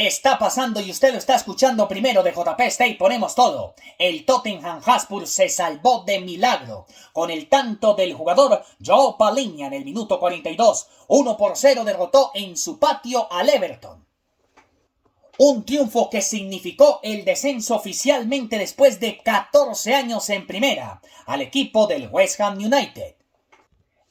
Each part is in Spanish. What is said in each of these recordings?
Está pasando y usted lo está escuchando primero de JP State. Ponemos todo. El Tottenham Hotspur se salvó de milagro con el tanto del jugador Joao Palhinha en el minuto 42. 1-0 derrotó en su patio al Everton. Un triunfo que significó el descenso oficialmente después de 14 años en primera al equipo del West Ham United.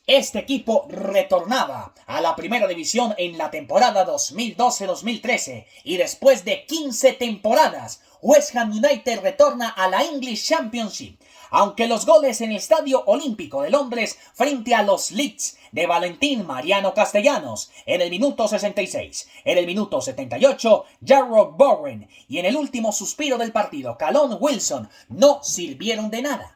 Este equipo retornaba a la primera división en la temporada 2012-2013 y después de 15 temporadas, West Ham United retorna a la English Championship. Aunque los goles en el Estadio Olímpico de Londres frente a los Leeds de Valentín Mariano Castellanos en el minuto 66, en el minuto 78, Jarrod Bowen y en el último suspiro del partido, Callum Wilson, no sirvieron de nada.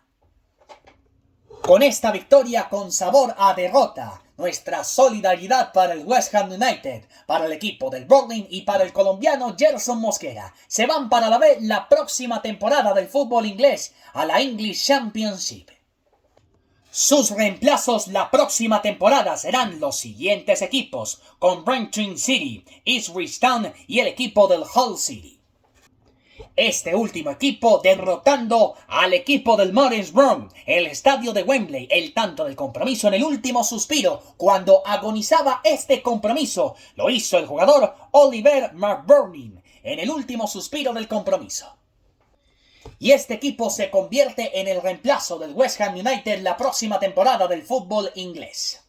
Con esta victoria con sabor a derrota, nuestra solidaridad para el West Ham United, para el equipo del Brooklyn y para el colombiano Gerson Mosquera. Se van para la B la próxima temporada del fútbol inglés a la English Championship. Sus reemplazos la próxima temporada serán los siguientes equipos, con Braintree City, Ipswich Town y el equipo del Hull City. Este último equipo derrotando al equipo del Middlesbrough, el estadio de Wembley, el tanto del compromiso en el último suspiro. Cuando agonizaba este compromiso, lo hizo el jugador Oliver McBurnie en el último suspiro del compromiso. Y este equipo se convierte en el reemplazo del West Ham United la próxima temporada del fútbol inglés.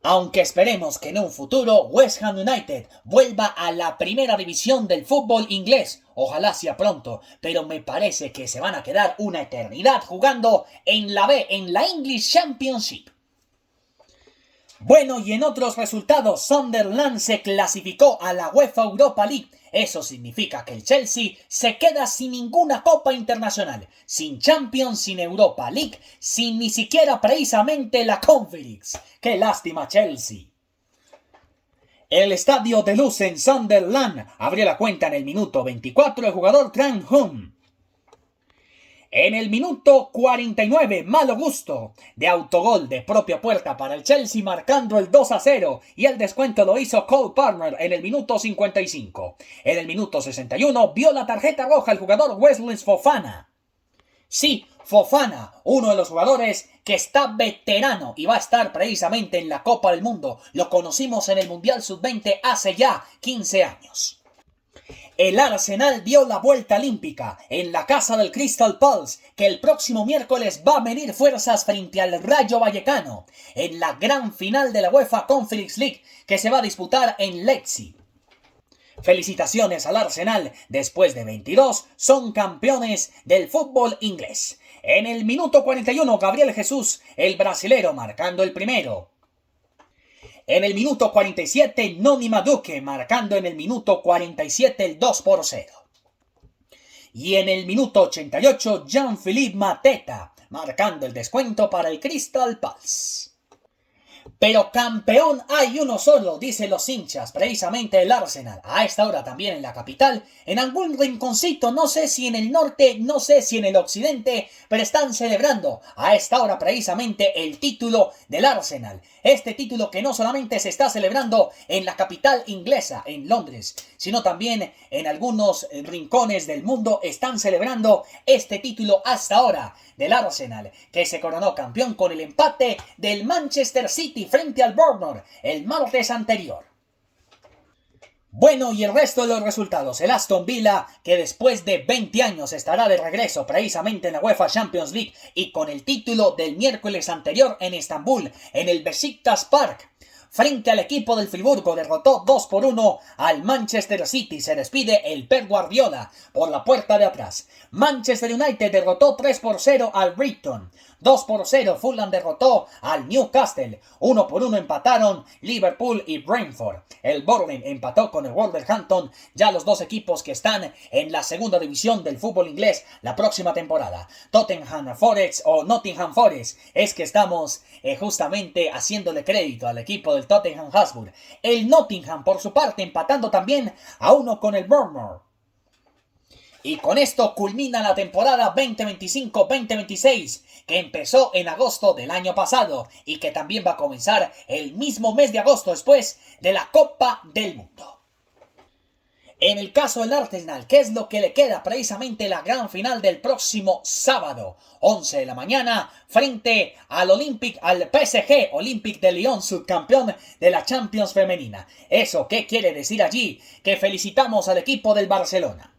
Aunque esperemos que en un futuro West Ham United vuelva a la primera división del fútbol inglés, ojalá sea pronto, pero me parece que se van a quedar una eternidad jugando en la B, en la English Championship. Bueno, y en otros resultados, Sunderland se clasificó a la UEFA Europa League. Eso significa que el Chelsea se queda sin ninguna Copa Internacional, sin Champions, sin Europa League, sin ni siquiera precisamente la Conference. ¡Qué lástima, Chelsea! El estadio de luz en Sunderland abrió la cuenta en el minuto 24 el jugador Trent Hume. En el minuto 49, Malo Gusto, de autogol de propia puerta para el Chelsea, marcando el 2-0, y el descuento lo hizo Cole Palmer en el minuto 55. En el minuto 61, vio la tarjeta roja el jugador Wesley Fofana. Sí, Fofana, uno de los jugadores que está veterano y va a estar precisamente en la Copa del Mundo. Lo conocimos en el Mundial Sub-20 hace ya 15 años. El Arsenal dio la vuelta olímpica en la casa del Crystal Palace, que el próximo miércoles va a medir fuerzas frente al Rayo Vallecano en la gran final de la UEFA Conference League que se va a disputar en Leipzig. Felicitaciones al Arsenal, después de 22 son campeones del fútbol inglés. En el minuto 41, Gabriel Jesús, el brasilero, marcando el primero. En el minuto 47, Noni Madueke marcando en el minuto 47 el 2-0. Y en el minuto 88, Jean-Philippe Mateta marcando el descuento para el Crystal Palace. Pero campeón hay uno solo, dicen los hinchas, precisamente el Arsenal. A esta hora también en la capital, en algún rinconcito, no sé si en el norte, no sé si en el occidente, pero están celebrando a esta hora precisamente el título del Arsenal. Este título que no solamente se está celebrando en la capital inglesa, en Londres, sino también en algunos rincones del mundo están celebrando este título hasta ahora del Arsenal, que se coronó campeón con el empate del Manchester City frente al Bournemouth el martes anterior. Bueno, y el resto de los resultados. El Aston Villa, que después de 20 años estará de regreso precisamente en la UEFA Champions League y con el título del miércoles anterior en Estambul, en el Besiktas Park, frente al equipo del Friburgo, derrotó 2-1 al Manchester City. Se despide el Pep Guardiola por la puerta de atrás. Manchester United derrotó 3-0 al Brighton. 2-0 Fulham derrotó al Newcastle. 1-1 empataron Liverpool y Brentford. El Burnley empató con el Wolverhampton. Ya los dos equipos que están en la segunda división del fútbol inglés la próxima temporada. Tottenham Forest o Nottingham Forest. Es que estamos justamente haciéndole crédito al equipo del Tottenham Hotspur. El Nottingham por su parte empatando también a 1 con el Bournemouth. Y con esto culmina la temporada 2025-2026, que empezó en agosto del año pasado y que también va a comenzar el mismo mes de agosto después de la Copa del Mundo. En el caso del Arsenal, ¿qué es lo que le queda? Precisamente la gran final del próximo sábado, 11 de la mañana, frente al PSG, Olympique de Lyon, subcampeón de la Champions femenina. ¿Eso qué quiere decir allí? Que felicitamos al equipo del Barcelona.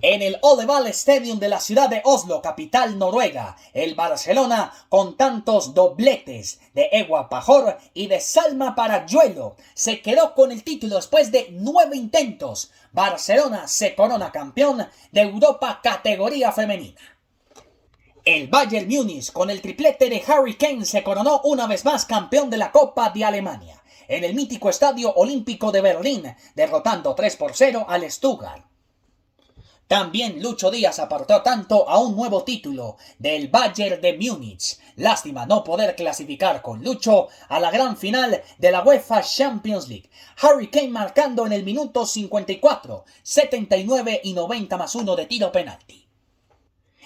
En el Odeval Stadium de la ciudad de Oslo, capital noruega, el Barcelona, con tantos dobletes de Ewa Pajor y de Salma Parayuelo, se quedó con el título después de 9 intentos. Barcelona se corona campeón de Europa categoría femenina. El Bayern Múnich, con el triplete de Harry Kane, se coronó una vez más campeón de la Copa de Alemania, en el mítico Estadio Olímpico de Berlín, derrotando 3-0 al Stuttgart. También Lucho Díaz aportó tanto a un nuevo título del Bayern de Múnich. Lástima no poder clasificar con Lucho a la gran final de la UEFA Champions League. Harry Kane marcando en el minuto 54, 79 y 90 más 1 de tiro penalti.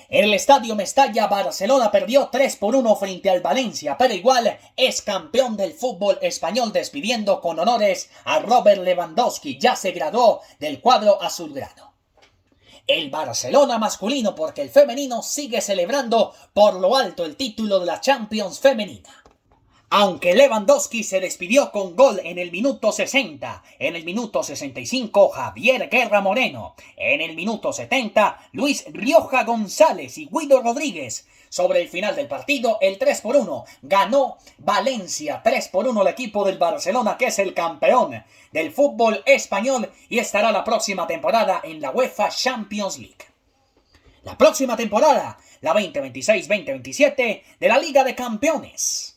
En el Estadio Mestalla, Barcelona perdió 3-1 frente al Valencia, pero igual es campeón del fútbol español, despidiendo con honores a Robert Lewandowski. Ya se graduó del cuadro azulgrano. El Barcelona masculino, porque el femenino sigue celebrando por lo alto el título de la Champions femenina. Aunque Lewandowski se despidió con gol en el minuto 60, en el minuto 65 Javier Guerra Moreno, en el minuto 70 Luis Rioja González y Guido Rodríguez. Sobre el final del partido, el 3-1 ganó Valencia, 3-1 el equipo del Barcelona, que es el campeón del fútbol español y estará la próxima temporada en la UEFA Champions League. La próxima temporada, la 2026-2027 de la Liga de Campeones.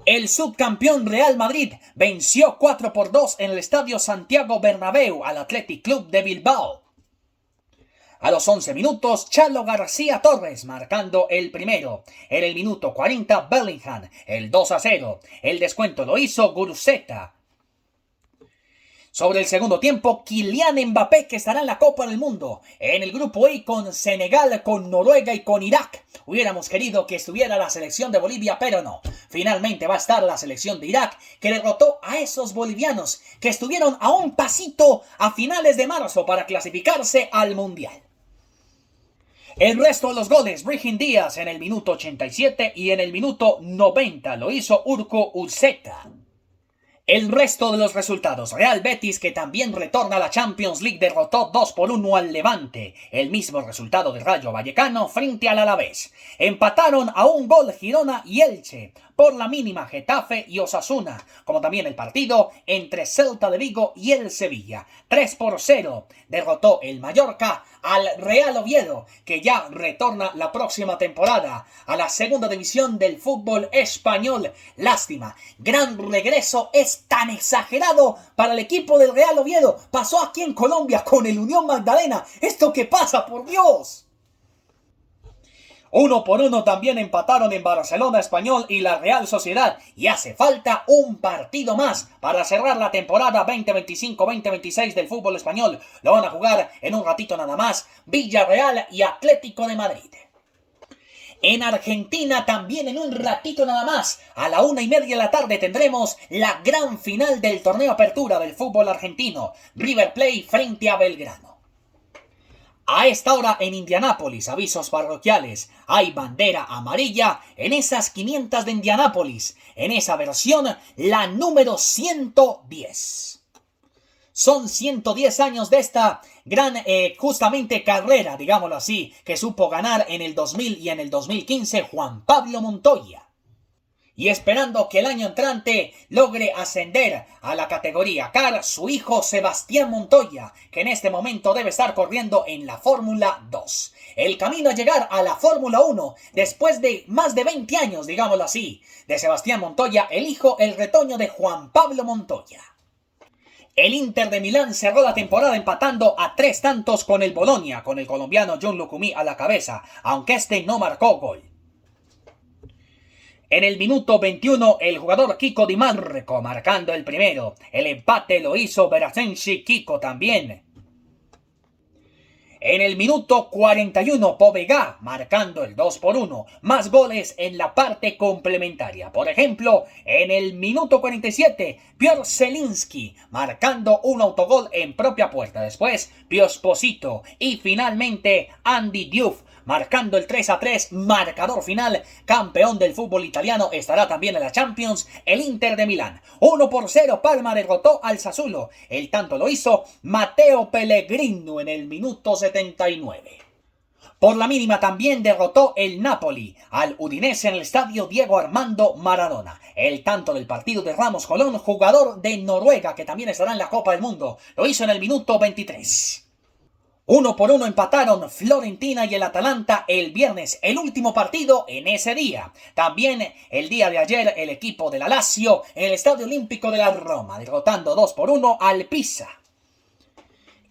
El subcampeón Real Madrid venció 4-2 en el Estadio Santiago Bernabéu al Athletic Club de Bilbao. A los 11 minutos, Chalo García Torres marcando el primero. En el minuto 40, Bellingham, el 2-0. El descuento lo hizo Guruceta. Sobre el segundo tiempo, Kylian Mbappé, que estará en la Copa del Mundo, en el grupo E con Senegal, con Noruega y con Irak. Hubiéramos querido que estuviera la selección de Bolivia, pero no. Finalmente va a estar la selección de Irak, que derrotó a esos bolivianos que estuvieron a un pasito a finales de marzo para clasificarse al Mundial. El resto de los goles, Brahim Díaz en el minuto 87 y en el minuto 90 lo hizo Urko Urseta. El resto de los resultados, Real Betis, que también retorna a la Champions League, derrotó 2-1 al Levante. El mismo resultado de Rayo Vallecano frente al Alavés. Empataron a un gol Girona y Elche. Por la mínima Getafe y Osasuna, como también el partido entre Celta de Vigo y el Sevilla. 3-0 derrotó el Mallorca al Real Oviedo, que ya retorna la próxima temporada a la segunda división del fútbol español. Lástima, gran regreso es tan exagerado para el equipo del Real Oviedo. Pasó aquí en Colombia con el Unión Magdalena. ¿Esto qué pasa, por Dios? 1-1 también empataron en Barcelona Español y la Real Sociedad. Y hace falta un partido más para cerrar la temporada 2025-2026 del fútbol español. Lo van a jugar en un ratito nada más Villarreal y Atlético de Madrid. En Argentina también en un ratito nada más, a la 1:30 de la tarde tendremos la gran final del torneo Apertura del fútbol argentino. River Plate frente a Belgrano. A esta hora en Indianápolis, avisos parroquiales, hay bandera amarilla en esas 500 de Indianápolis, en esa versión, la número 110. Son 110 años de esta gran, justamente carrera, digámoslo así, que supo ganar en el 2000 y en el 2015 Juan Pablo Montoya. Y esperando que el año entrante logre ascender a la categoría CAR su hijo Sebastián Montoya, que en este momento debe estar corriendo en la Fórmula 2. El camino a llegar a la Fórmula 1, después de más de 20 años, digámoslo así, de Sebastián Montoya, el hijo, el retoño de Juan Pablo Montoya. El Inter de Milán cerró la temporada empatando a 3 tantos con el Bolonia, con el colombiano John Lucumí a la cabeza, aunque este no marcó gol. En el minuto 21, el jugador Kiko Di Marco marcando el primero. El empate lo hizo Berasensi Kiko también. En el minuto 41, Pobega marcando el 2-1, más goles en la parte complementaria. Por ejemplo, en el minuto 47, Piotr Zelinski marcando un autogol en propia puerta. Después, Piosposito y finalmente Andy Diouf marcando el 3-3, marcador final. Campeón del fútbol italiano estará también en la Champions, el Inter de Milán. 1-0, Parma derrotó al Sassuolo. El tanto lo hizo Matteo Pellegrino en el minuto 79. Por la mínima también derrotó el Napoli al Udinese en el estadio Diego Armando Maradona. El tanto del partido de Ramos Colón, jugador de Noruega que también estará en la Copa del Mundo, lo hizo en el minuto 23. 1-1 empataron Fiorentina y el Atalanta el viernes, el último partido en ese día. También el día de ayer el equipo de la Lazio en el Estadio Olímpico de la Roma, derrotando 2-1 al Pisa.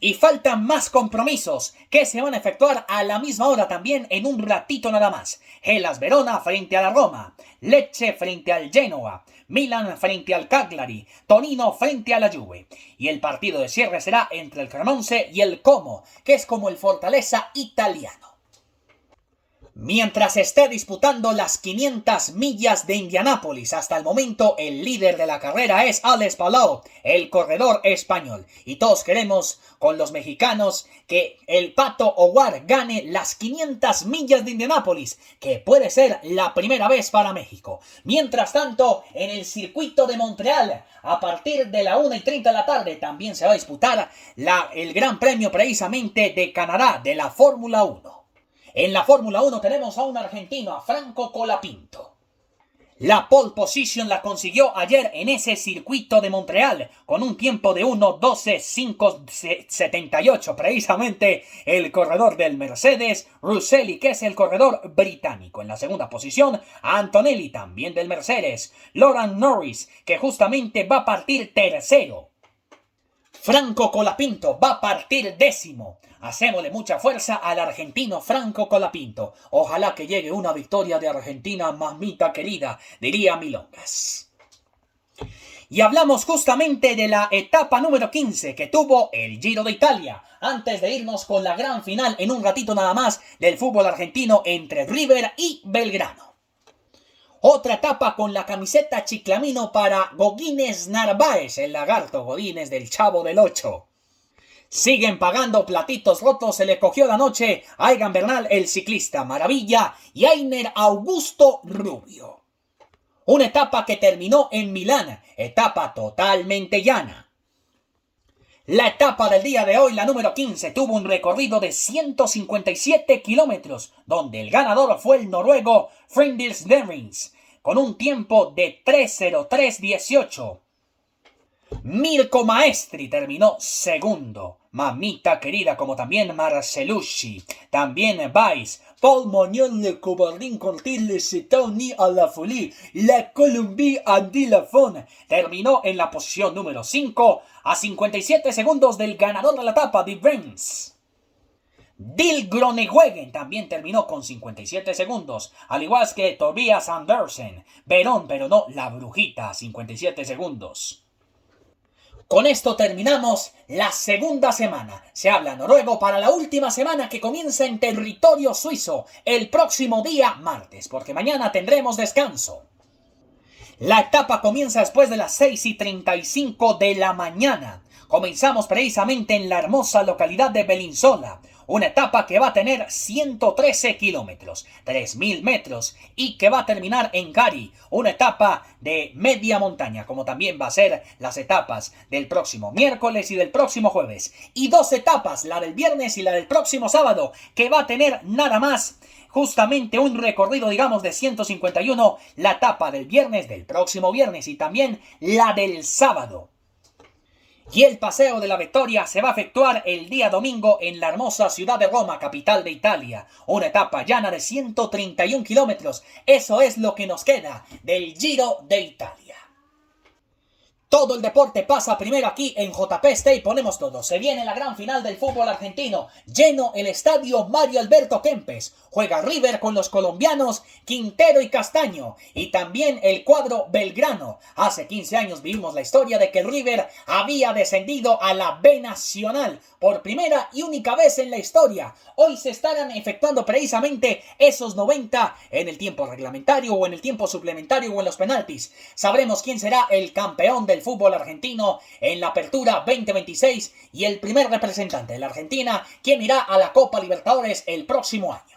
Y faltan más compromisos que se van a efectuar a la misma hora también en un ratito nada más. Hellas Verona frente a la Roma, Lecce frente al Genoa, Milan frente al Cagliari, Torino frente a la Juve. Y el partido de cierre será entre el Cremonese y el Como, que es como el Fortaleza italiano. Mientras esté disputando las 500 millas de Indianápolis, hasta el momento el líder de la carrera es Alex Palou, el corredor español. Y todos queremos, con los mexicanos, que el Pato O'Ward gane las 500 millas de Indianápolis, que puede ser la primera vez para México. Mientras tanto, en el circuito de Montreal, a partir de la 1:30 de la tarde, también se va a disputar el Gran Premio precisamente de Canadá, de la Fórmula 1. En la Fórmula 1 tenemos a un argentino, a Franco Colapinto. La pole position la consiguió ayer en ese circuito de Montreal, con un tiempo de 1:12.578, precisamente el corredor del Mercedes, Russelli, que es el corredor británico. En la segunda posición, Antonelli, también del Mercedes, Lawrence Norris, que justamente va a partir tercero. Franco Colapinto va a partir décimo. Hacémosle mucha fuerza al argentino Franco Colapinto. Ojalá que llegue una victoria de Argentina, mamita querida, diría Milongas. Y hablamos justamente de la etapa número 15 que tuvo el Giro de Italia. Antes de irnos con la gran final en un ratito nada más del fútbol argentino entre River y Belgrano. Otra etapa con la camiseta chiclamino para Godínez Narváez, el lagarto Godínez del Chavo del 8. Siguen pagando platitos rotos, se le cogió la noche a Egan Bernal, el ciclista Maravilla, y Einer Augusto Rubio. Una etapa que terminó en Milán, etapa totalmente llana. La etapa del día de hoy, la número 15, tuvo un recorrido de 157 kilómetros, donde el ganador fue el noruego Frenders Derrings, con un tiempo de 3:03:18. Mirko Maestri terminó segundo. Mamita querida, como también Marcelucci. También Weiss. Paul Monnier, Le Cobardin, Cortil, Le Cetoni, a la Folie. La Colombie, Andy Lafon. Terminó en la posición número 5 a 57 segundos del ganador de la etapa, de Vence. Dil Groenewegen también terminó con 57 segundos, al igual que Tobias Andersen. Verón, pero no la brujita, 57 segundos. Con esto terminamos la segunda semana. Se habla noruego para la última semana que comienza en territorio suizo el próximo día martes, porque mañana tendremos descanso. La etapa comienza después de las 6:35 de la mañana. Comenzamos precisamente en la hermosa localidad de Bellinzona. Una etapa que va a tener 113 kilómetros, 3.000 metros, y que va a terminar en Cari, una etapa de media montaña, como también va a ser las etapas del próximo miércoles y del próximo jueves. Y 2 etapas, la del viernes y la del próximo sábado, que va a tener nada más justamente un recorrido, digamos, de 151, la etapa del viernes, del próximo viernes, y también la del sábado. Y el paseo de la Victoria se va a efectuar el día domingo en la hermosa ciudad de Roma, capital de Italia. Una etapa llana de 131 kilómetros. Eso es lo que nos queda del Giro de Italia. Todo el deporte pasa primero aquí en JP Stay, ponemos todo. Se viene la gran final del fútbol argentino. Lleno el estadio Mario Alberto Kempes. Juega River con los colombianos Quintero y Castaño. Y también el cuadro Belgrano. Hace 15 años vivimos la historia de que el River había descendido a la B Nacional por primera y única vez en la historia. Hoy se estarán efectuando precisamente esos 90 en el tiempo reglamentario o en el tiempo suplementario o en los penaltis. Sabremos quién será el campeón del fútbol argentino en la Apertura 2026 y el primer representante de la Argentina, quien irá a la Copa Libertadores el próximo año.